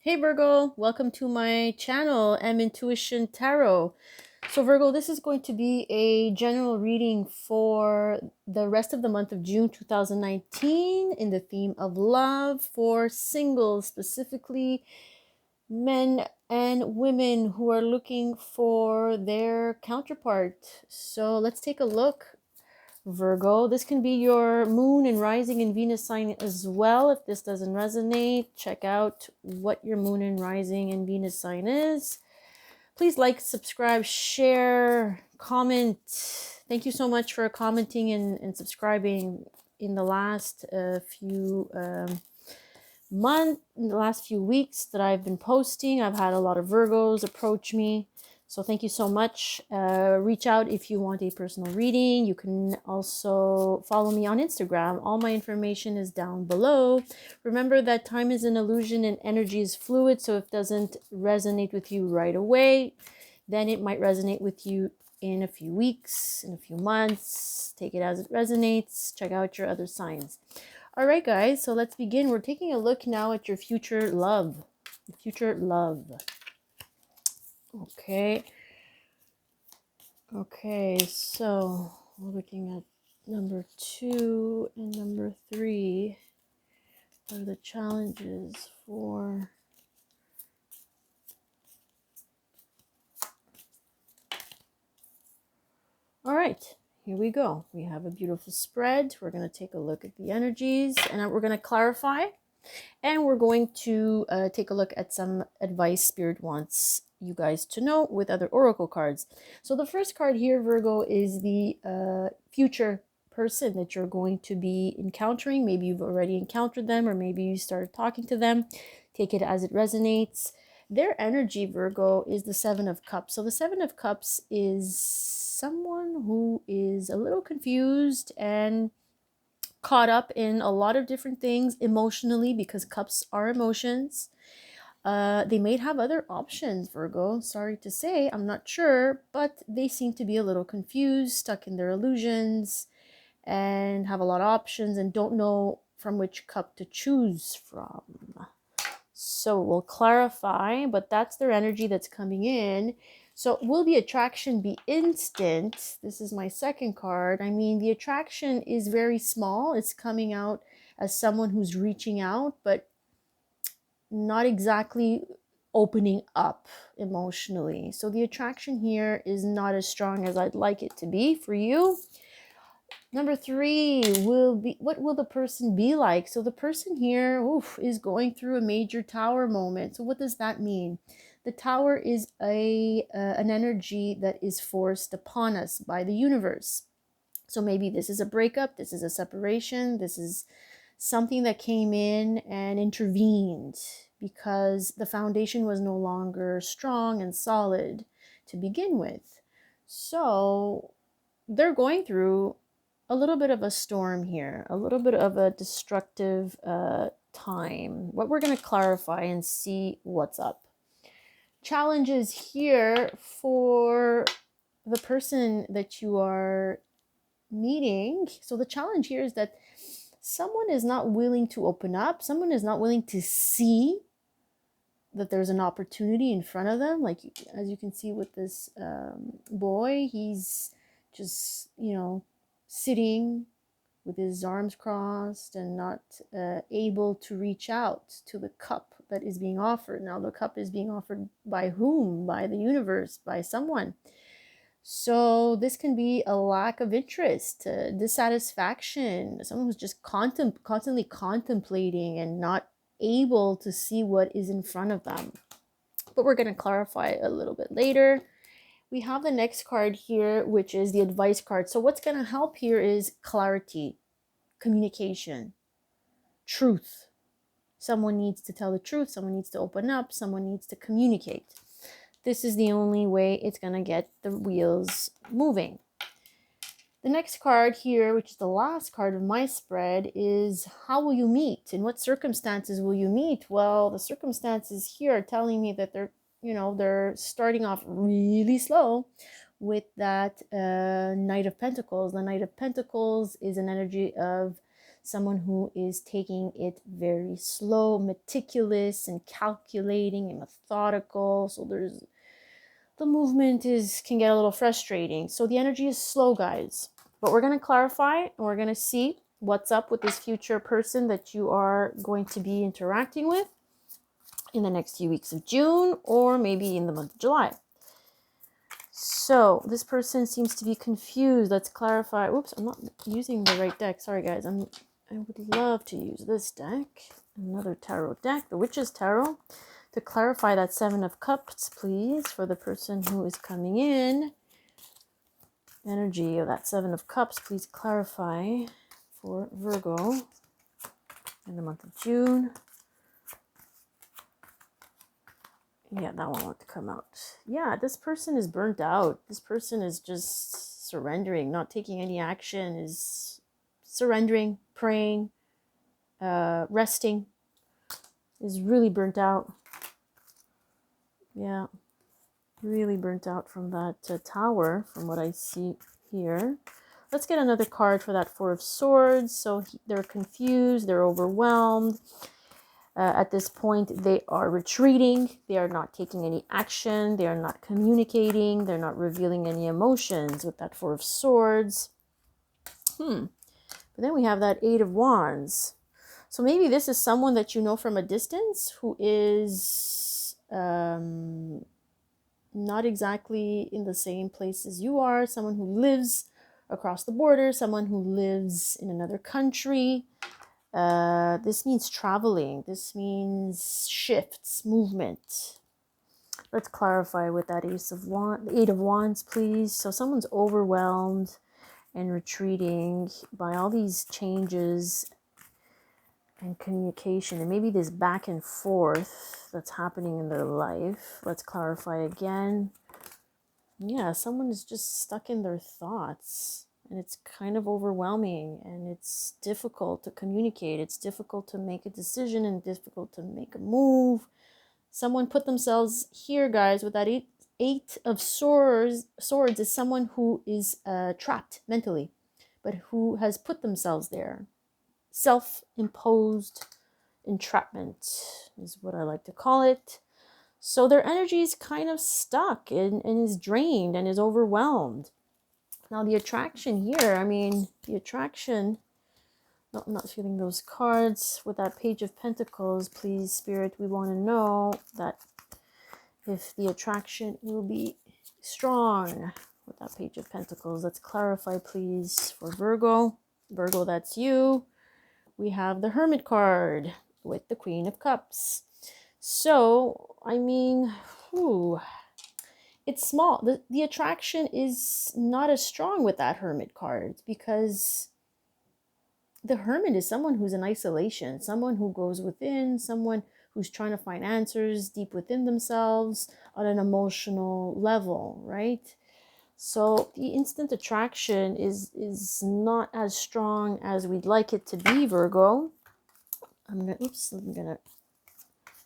Hey Virgo, welcome to my channel, M Intuition Tarot. So Virgo, this is going to be a general reading for the rest of the month of June 2019 in the theme of love for singles, specifically men and women who are looking for their counterpart. So let's take a look. Virgo, this can be your moon and rising and Venus sign as well. If this doesn't resonate, check out what your moon and rising and Venus sign is. Please like, subscribe, share, comment. Thank you so much for commenting and subscribing in the last few in the last few weeks that I've been posting. I've had a lot of Virgos approach me. So thank you so much. Reach out if you want a personal reading. You can also follow me on Instagram. All my information is down below. Remember that time is an illusion and energy is fluid. So if it doesn't resonate with you right away, then it might resonate with you in a few weeks, in a few months. Take it as it resonates. Check out your other signs. All right, guys, so let's begin. We're taking a look now at your future love. Future love. Okay. Okay, so we're looking at number 2 and number 3 are the challenges for all right, here we go. We have a beautiful spread. We're going to take a look at the energies and we're going to clarify. And we're going to take a look at some advice Spirit wants you guys to know with other oracle cards. So the first card here, Virgo, is the future person that you're going to be encountering. Maybe you've already encountered them, or maybe you started talking to them. Take it as it resonates. Their energy, Virgo, is the Seven of Cups. So the Seven of Cups is someone who is a little confused and caught up in a lot of different things emotionally, because cups are emotions. They may have other options, Virgo. Sorry to say, I'm not sure, but they seem to be a little confused, stuck in their illusions, and have a lot of options and don't know from which cup to choose from. So we'll clarify, but that's their energy that's coming in. So will the attraction be instant? This is my second card. I mean, the attraction is very small. It's coming out as someone who's reaching out, but not exactly opening up emotionally. So the attraction here is not as strong as I'd like it to be for you. Number 3 will be, what will the person be like? So the person here is going through a major tower moment. So what does that mean? The tower is an energy that is forced upon us by the universe. So maybe this is a breakup, this is a separation, this is something that came in and intervened because the foundation was no longer strong and solid to begin with. So they're going through a little bit of a storm here, a little bit of a destructive time. What we're going to clarify and see what's up. Challenges here for the person that you are meeting. So the challenge here is that someone is not willing to open up. Someone is not willing to see that there's an opportunity in front of them. Like, as you can see with this boy, he's just, sitting with his arms crossed and not able to reach out to the cup that is being offered. Now, the cup is being offered by whom? By the universe, by someone. So this can be a lack of interest, dissatisfaction, someone who's just constantly contemplating and not able to see what is in front of them. But we're going to clarify a little bit later. We have the next card here, which is the advice card. So what's going to help here is clarity, communication, truth. Someone needs to tell the truth. Someone needs to open up. Someone needs to communicate. This is the only way it's going to get the wheels moving. The next card here, which is the last card of my spread, is how will you meet? In what circumstances will you meet? Well, the circumstances here are telling me that they're starting off really slow with that Knight of Pentacles. The Knight of Pentacles is an energy of someone who is taking it very slow, meticulous and calculating and methodical. So the movement can get a little frustrating. So the energy is slow, guys. But we're going to clarify and we're going to see what's up with this future person that you are going to be interacting with in the next few weeks of June, or maybe in the month of July. So this person seems to be confused. Let's clarify. Oops, I'm not using the right deck. Sorry, guys. I would love to use this deck. Another tarot deck, the Witch's Tarot. To clarify that Seven of Cups, please, for the person who is coming in. Energy of that Seven of Cups, please clarify for Virgo in the month of June. Yeah, that one wants to come out. Yeah, this person is burnt out. This person is just surrendering, not taking any action, is surrendering, praying, resting, is really burnt out. Yeah, really burnt out from that tower, from what I see here. Let's get another card for that Four of Swords. So they're confused, they're overwhelmed. At this point, they are retreating. They are not taking any action. They are not communicating. They're not revealing any emotions with that Four of Swords. But then we have that Eight of Wands. So maybe this is someone that you know from a distance who is not exactly in the same place as you are. Someone who lives across the border. Someone who lives in another country. This means traveling. This means shifts, movement. Let's clarify with that Eight of Wands, please. So someone's overwhelmed and retreating by all these changes and communication, and maybe this back and forth that's happening in their life. Let's clarify again. Yeah, someone is just stuck in their thoughts. And it's kind of overwhelming, and it's difficult to communicate. It's difficult to make a decision and difficult to make a move. Someone put themselves here, guys, with that eight of swords is someone who is trapped mentally, but who has put themselves there. Self-imposed entrapment is what I like to call it. So their energy is kind of stuck and is drained and is overwhelmed. Now the attraction here, the attraction, no, I'm not feeling those cards. With that Page of Pentacles, please, Spirit, we want to know that if the attraction will be strong with that Page of Pentacles. Let's clarify, please, for Virgo. Virgo, that's you. We have the Hermit card with the Queen of Cups. So, it's small. The attraction is not as strong with that Hermit card, because the Hermit is someone who's in isolation, someone who goes within, someone who's trying to find answers deep within themselves on an emotional level, right? So the instant attraction is not as strong as we'd like it to be, Virgo. I'm gonna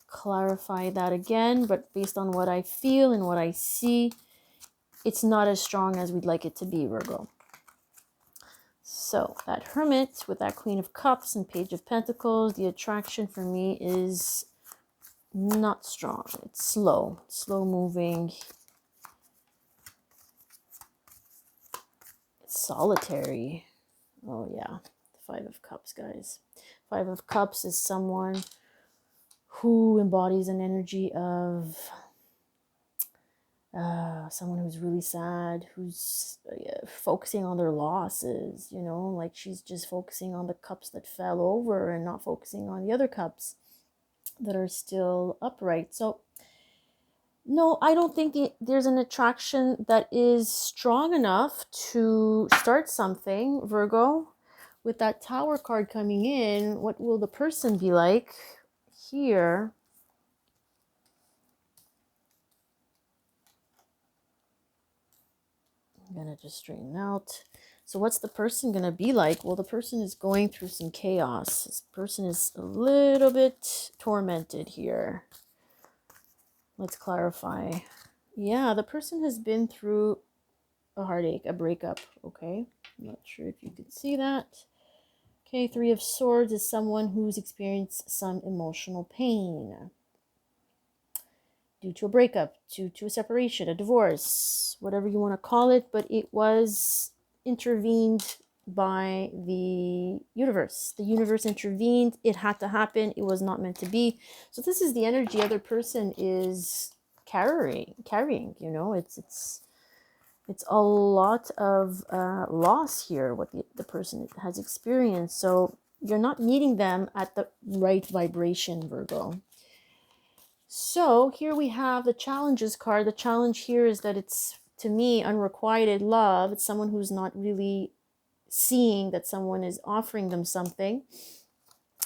clarify that again, but based on what I feel and what I see, it's not as strong as we'd like it to be, Virgo. So that Hermit with that Queen of Cups and Page of Pentacles, the attraction for me is not strong. It's slow moving. It's solitary. Oh yeah, the Five of Cups, guys. Five of Cups is someone who embodies an energy of someone who's really sad, who's focusing on their losses, like she's just focusing on the cups that fell over and not focusing on the other cups that are still upright. So no, I don't think there's an attraction that is strong enough to start something, Virgo. With that Tower card coming in, what will the person be like here? I'm going to just straighten out. So what's the person going to be like? Well, the person is going through some chaos. This person is a little bit tormented here. Let's clarify. Yeah, the person has been through a heartache, a breakup, okay? I'm not sure if you can see that. Okay, Three of Swords is someone who's experienced some emotional pain due to a breakup, due to a separation, a divorce, whatever you want to call it, but it was intervened by the universe. The universe intervened. It had to happen. It was not meant to be. So this is the energy other person is carrying, you know, it's a lot of loss here, what the person has experienced. So you're not meeting them at the right vibration, Virgo. So here we have the challenges card. The challenge here is that it's, to me, unrequited love. It's someone who's not really seeing that someone is offering them something.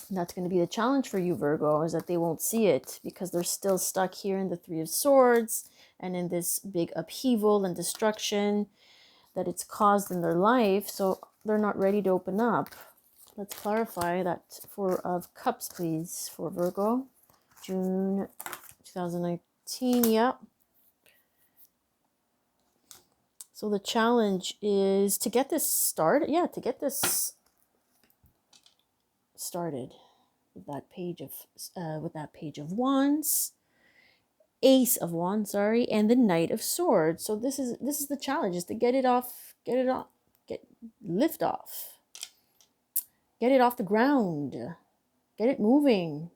And that's going to be the challenge for you, Virgo, is that they won't see it because they're still stuck here in the Three of Swords and in this big upheaval and destruction that it's caused in their life. So they're not ready to open up. Let's clarify that. Four of Cups, please, for Virgo. June 2019, yeah. So the challenge is to get this started. Yeah, to get this started with that page of Wands, Ace of Wands, sorry, and the Knight of Swords. So this is the challenge, is to get it off, lift off, get it off the ground, get it moving.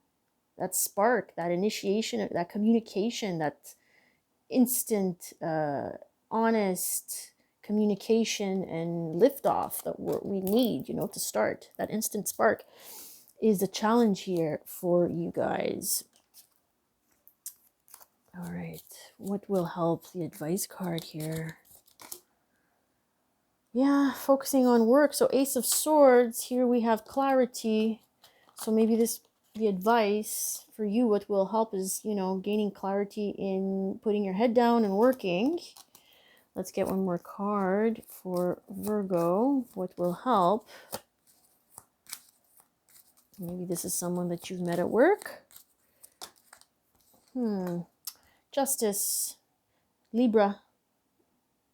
That spark, that initiation, that communication, that instant, honest communication and liftoff that we need, you know, to start. That instant spark is the challenge here for you guys. All right, what will help? The advice card here. Yeah, focusing on work. So Ace of Swords, here we have clarity. So maybe the advice for you, what will help is, you know, gaining clarity in putting your head down and working. Let's get one more card for Virgo. What will help? Maybe this is someone that you've met at work. Justice. Libra.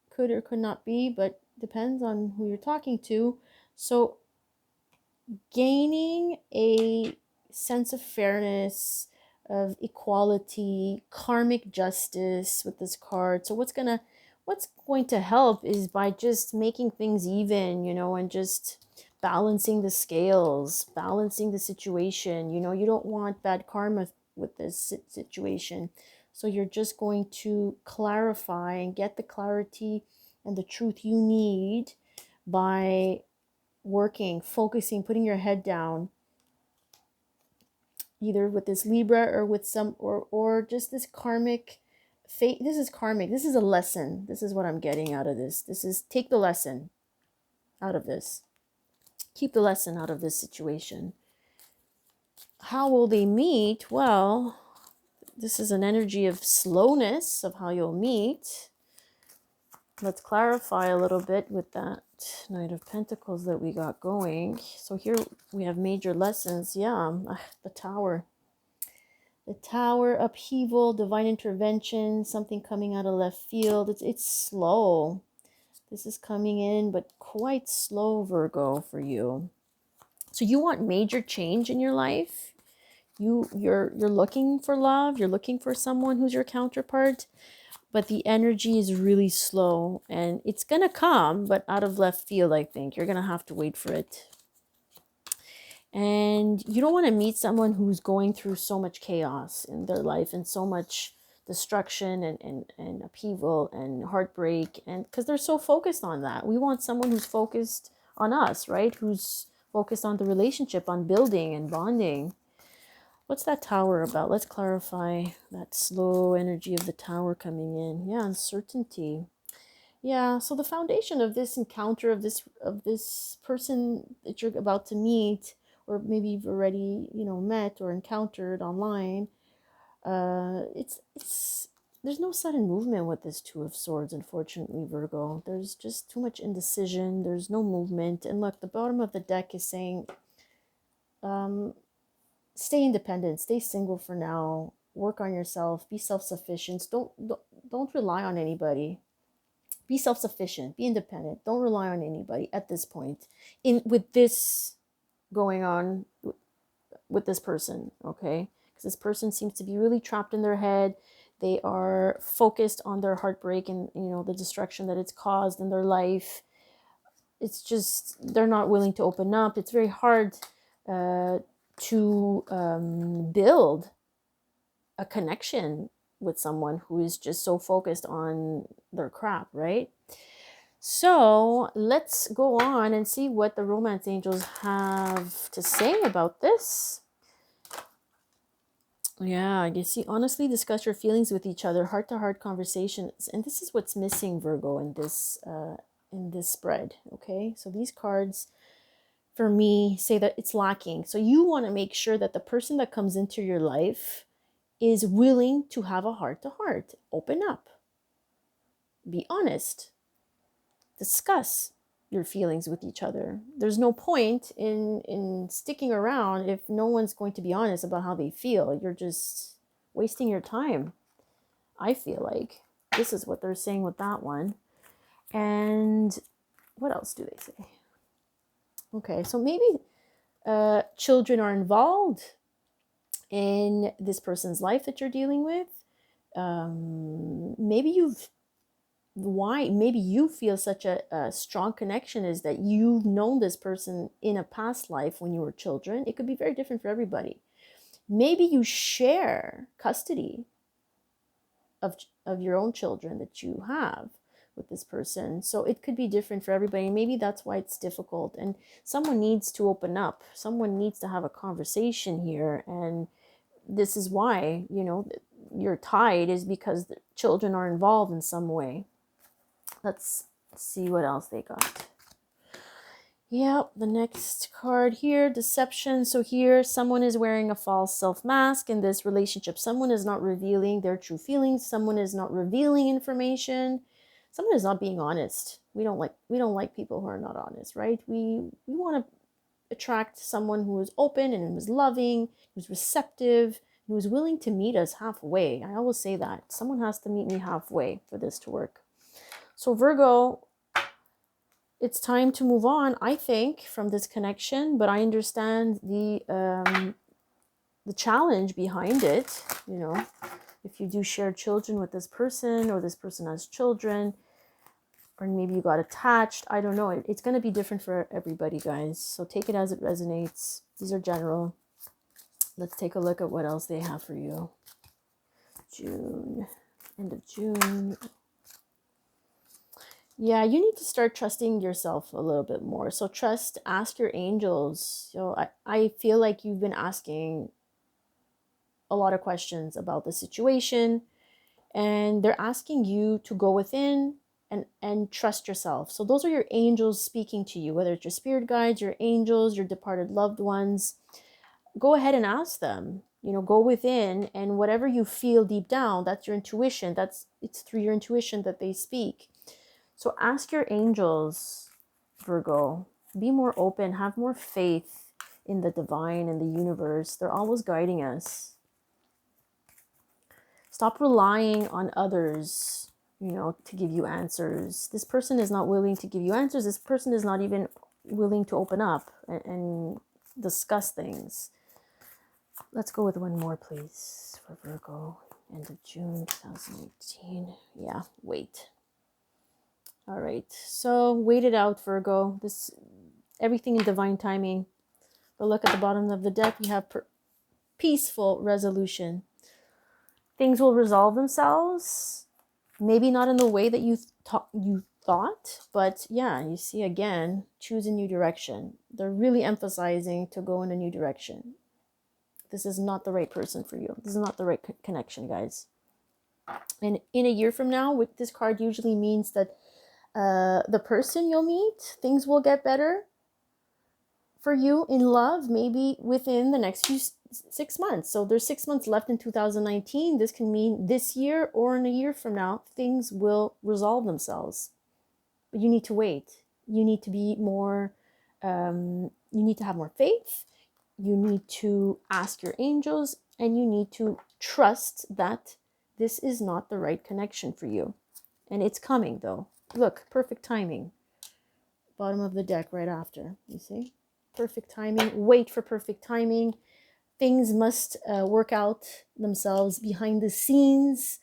Could or could not be, but depends on who you're talking to. So gaining a sense of fairness, of equality, karmic justice with this card. So what's going to help is by just making things even, you know, and just balancing the scales, balancing the situation. You know, you don't want bad karma with this situation. So you're just going to clarify and get the clarity and the truth you need by working, focusing, putting your head down, either with this Libra or with some, or just this karmic fate. This is karmic. This is a lesson. This is what I'm getting out of this. This is, take the lesson out of this. Keep the lesson out of this situation. How will they meet? Well, this is an energy of slowness of how you'll meet. Let's clarify a little bit with that Knight of Pentacles that we got going. So here we have major lessons. Yeah, the Tower. The Tower, upheaval, divine intervention, something coming out of left field. It's slow. This is coming in, but quite slow, Virgo, for you. So you want major change in your life. You're looking for love. You're looking for someone who's your counterpart. But the energy is really slow, and it's going to come, but out of left field, I think. You're going to have to wait for it. And you don't want to meet someone who's going through so much chaos in their life and so much destruction and upheaval and heartbreak, and because they're so focused on that. We want someone who's focused on us, right? Who's focused on the relationship, on building and bonding. What's that Tower about? Let's clarify that slow energy of the Tower coming in. Yeah, uncertainty. Yeah, so the foundation of this encounter, of this person that you're about to meet, or maybe you've already, you know, met or encountered online, it's there's no sudden movement with this Two of Swords, unfortunately, Virgo. There's just too much indecision. There's no movement. And look, the bottom of the deck is saying, stay independent, stay single for now, work on yourself, be self-sufficient. Don't rely on anybody. Be self-sufficient, be independent. Don't rely on anybody at this point. In with this going on with this person, okay? Because this person seems to be really trapped in their head. They are focused on their heartbreak and, you know, the destruction that it's caused in their life. It's just, they're not willing to open up. It's very hard to build a connection with someone who is just so focused on their crap, right? So let's go on and see what the romance angels have to say about this. Yeah, you see, honestly discuss your feelings with each other, heart-to-heart conversations, and this is what's missing, Virgo, in this spread. Okay, so these cards for me say that it's lacking. So you want to make sure that the person that comes into your life is willing to have a heart-to-heart, open up, be honest, discuss your feelings with each other. There's no point in sticking around if no one's going to be honest about how they feel. You're just wasting your time. I feel like this is what they're saying with that one. And what else do they say? Okay, so maybe children are involved in this person's life that you're dealing with. Maybe you feel such a strong connection is that you've known this person in a past life when you were children. It could be very different for everybody. Maybe you share custody of your own children that you have with this person. So it could be different for everybody. Maybe that's why it's difficult. And someone needs to open up. Someone needs to have a conversation here. And this is why, you know, you're tied, is because the children are involved in some way. Let's see what else they got. Yep, the next card here, deception. So here, someone is wearing a false self-mask in this relationship. Someone is not revealing their true feelings. Someone is not revealing information. Someone is not being honest. We don't like people who are not honest, right? We want to attract someone who is open and who's loving, who's receptive, who's willing to meet us halfway. I always say that. Someone has to meet me halfway for this to work. So Virgo, it's time to move on, I think, from this connection, but I understand the challenge behind it. You know, if you do share children with this person, or this person has children, or maybe you got attached, I don't know. It's going to be different for everybody, guys. So take it as it resonates. These are general. Let's take a look at what else they have for you. June, end of June. Yeah, you need to start trusting yourself a little bit more. So ask your angels. So I feel like you've been asking a lot of questions about the situation, and they're asking you to go within and trust yourself. So those are your angels speaking to you, whether it's your spirit guides, your angels, your departed loved ones. Go ahead and ask them. You know, go within, and whatever you feel deep down, that's your intuition. It's through your intuition that they speak. So ask your angels, Virgo, be more open, have more faith in the divine and the universe. They're always guiding us. Stop relying on others, you know, to give you answers. This person is not willing to give you answers. This person is not even willing to open up and discuss things. Let's go with one more, please, for Virgo. End of June 2018. Yeah, wait. All right, so wait it out, Virgo. Everything in divine timing. But look at the bottom of the deck. You have peaceful resolution. Things will resolve themselves. Maybe not in the way that you thought, but yeah, you see again, choose a new direction. They're really emphasizing to go in a new direction. This is not the right person for you. This is not the right connection, guys. And in a year from now, with this card usually means that the person you'll meet, things will get better for you in love, maybe within the next 6 months. So there's 6 months left in 2019. This can mean this year, or in a year from now, things will resolve themselves. But you need to wait. You need to be more, you need to have more faith. You need to ask your angels, and you need to trust that this is not the right connection for you. And it's coming, though. Look, perfect timing. Bottom of the deck right after, you see? Perfect timing. Wait for perfect timing. Things must work out themselves behind the scenes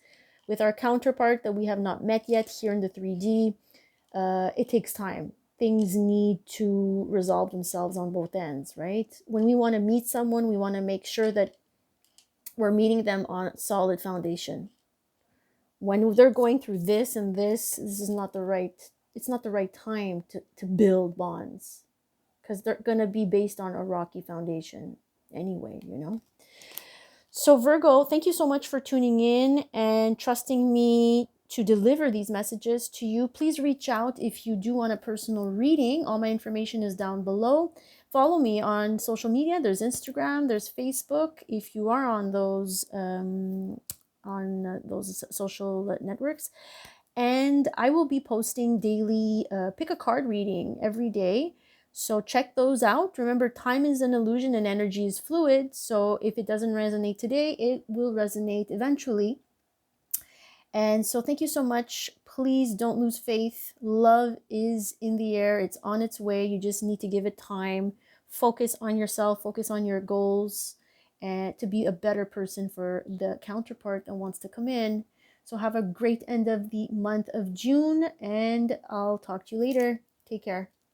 with our counterpart that we have not met yet here in the 3D. It takes time. Things need to resolve themselves on both ends, right? When we want to meet someone, we want to make sure that we're meeting them on a solid foundation. When they're going through this and this is not the right, it's not the right time to build bonds, because they're going to be based on a rocky foundation anyway, you know? So Virgo, thank you so much for tuning in and trusting me to deliver these messages to you. Please reach out if you do want a personal reading. All my information is down below. Follow me on social media. There's Instagram, there's Facebook. If you are on those social networks, and I will be posting daily pick a card reading every day. So check those out. Remember, time is an illusion and energy is fluid. So if it doesn't resonate today, it will resonate eventually. And so thank you so much. Please don't lose faith. Love is in the air. It's on its way. You just need to give it time. Focus on yourself. Focus on your goals and to be a better person for the counterpart that wants to come in. So have a great end of the month of June, and I'll talk to you later. Take care.